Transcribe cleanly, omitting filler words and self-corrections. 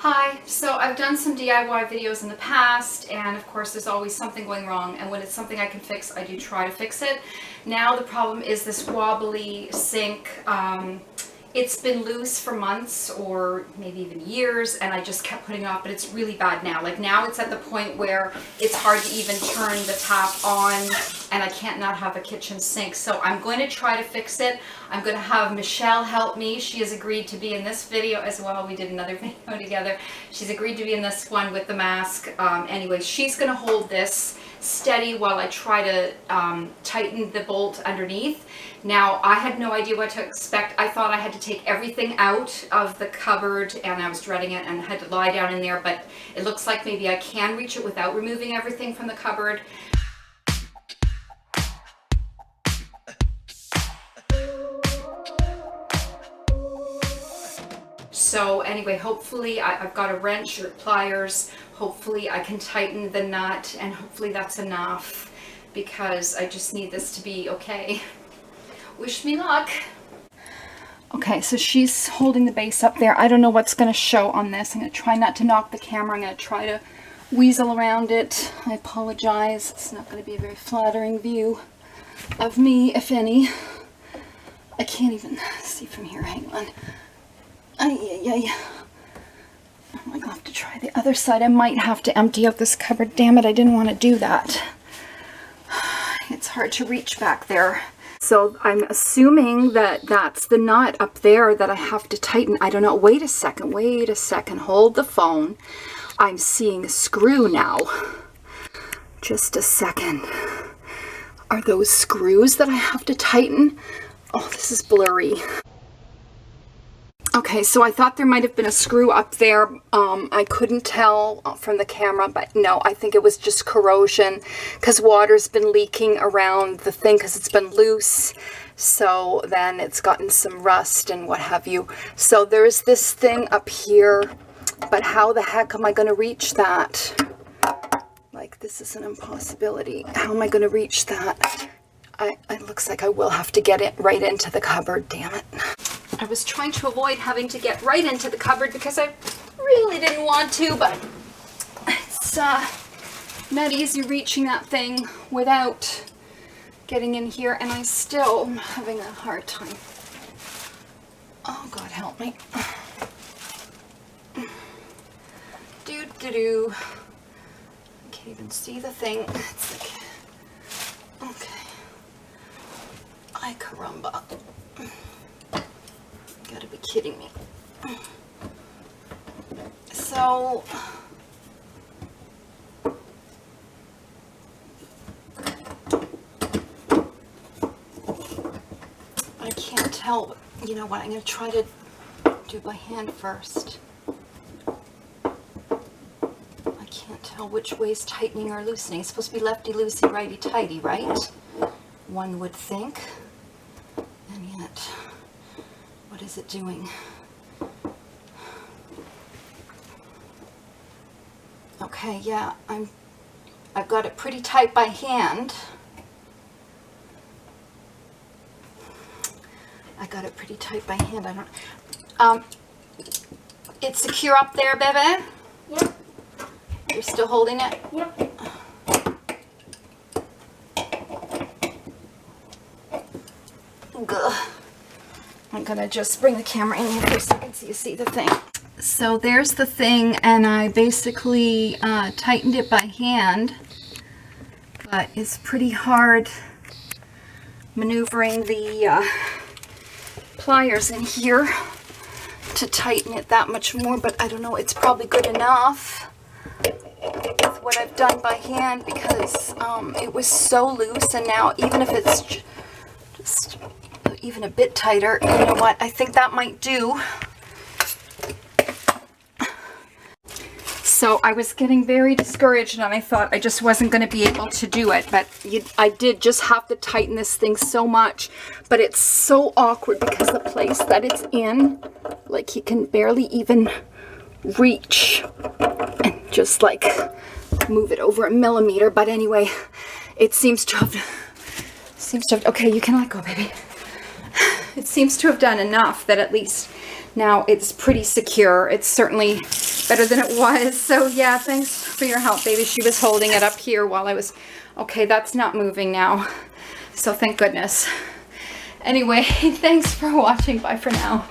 Hi, so I've done some DIY videos in the past, and of course there's always something going wrong, and when it's something I can fix, I do try to fix it. Now the problem is this wobbly sink. It's been loose for months or maybe even years, and I just kept putting it off, but it's really bad now. Like now it's at the point where it's hard to even turn the tap on, and I can't not have a kitchen sink. So I'm going to try to fix it. I'm going to have Michelle help me. She has agreed to be in this video as well. We did another video together. She's agreed to be in this one with the mask. Anyway, she's going to hold this steady while I try to tighten the bolt underneath. Now, I had no idea what to expect. I thought I had to take everything out of the cupboard, and I was dreading it and had to lie down in there, but it looks like maybe I can reach it without removing everything from the cupboard. So anyway, hopefully I've got a wrench or pliers. Hopefully I can tighten the nut, and hopefully that's enough, because I just need this to be okay. Wish me luck. Okay, so she's holding the base up there. I don't know what's going to show on this. I'm going to try not to knock the camera. I'm going to try to weasel around it. I apologize. It's not going to be a very flattering view of me, if any. I can't even see from here. Hang on. I'm going to have to try the other side. I might have to empty out this cupboard. Damn it, I didn't want to do that. It's hard to reach back there. So I'm assuming that that's the nut up there that I have to tighten. I don't know. Wait a second. Hold the phone. I'm seeing a screw now. Just a second. Are those screws that I have to tighten? Oh, this is blurry. Okay, so I thought there might have been a screw up there. I couldn't tell from the camera, but no, I think it was just corrosion, because water's been leaking around the thing because it's been loose. So then it's gotten some rust and what have you. So there's this thing up here, but how the heck am I going to reach that? Like, this is an impossibility. How am I going to reach that? It looks like I will have to get it right into the cupboard, damn it. I was trying to avoid having to get right into the cupboard because I really didn't want to, but it's not easy reaching that thing without getting in here, and I still am having a hard time. Oh, God help me. Do. I can't even see the thing. It's like, okay. Ay, caramba. Gotta be kidding me. So I can't tell, you know what, I'm gonna try to do by hand first. I can't tell which way's tightening or loosening. It's supposed to be lefty-loosey, righty-tighty, right? One would think. And yet, what is it doing? Okay, yeah, I've got it pretty tight by hand. I got it pretty tight by hand. I don't. It's secure up there, baby? Yep. You're still holding it? Yep. Gugh. I'm gonna just bring the camera in here for a second so you see the thing. So there's the thing, and I basically tightened it by hand, but it's pretty hard maneuvering the pliers in here to tighten it that much more, but I don't know, it's probably good enough with what I've done by hand, because it was so loose, and now even if it's just even a bit tighter, you know what, I think that might do. So I was getting very discouraged, and I thought I just wasn't going to be able to do it, but I did just have to tighten this thing so much, but it's so awkward because the place that it's in, like, you can barely even reach and just like move it over a millimeter. But anyway, it seems to have, okay, you can let go, baby. It seems to have done enough that at least now it's pretty secure. It's certainly better than it was. So yeah, thanks for your help, baby. She was holding it up here while I was, okay, that's not moving now. So thank goodness. Anyway, thanks for watching. Bye for now.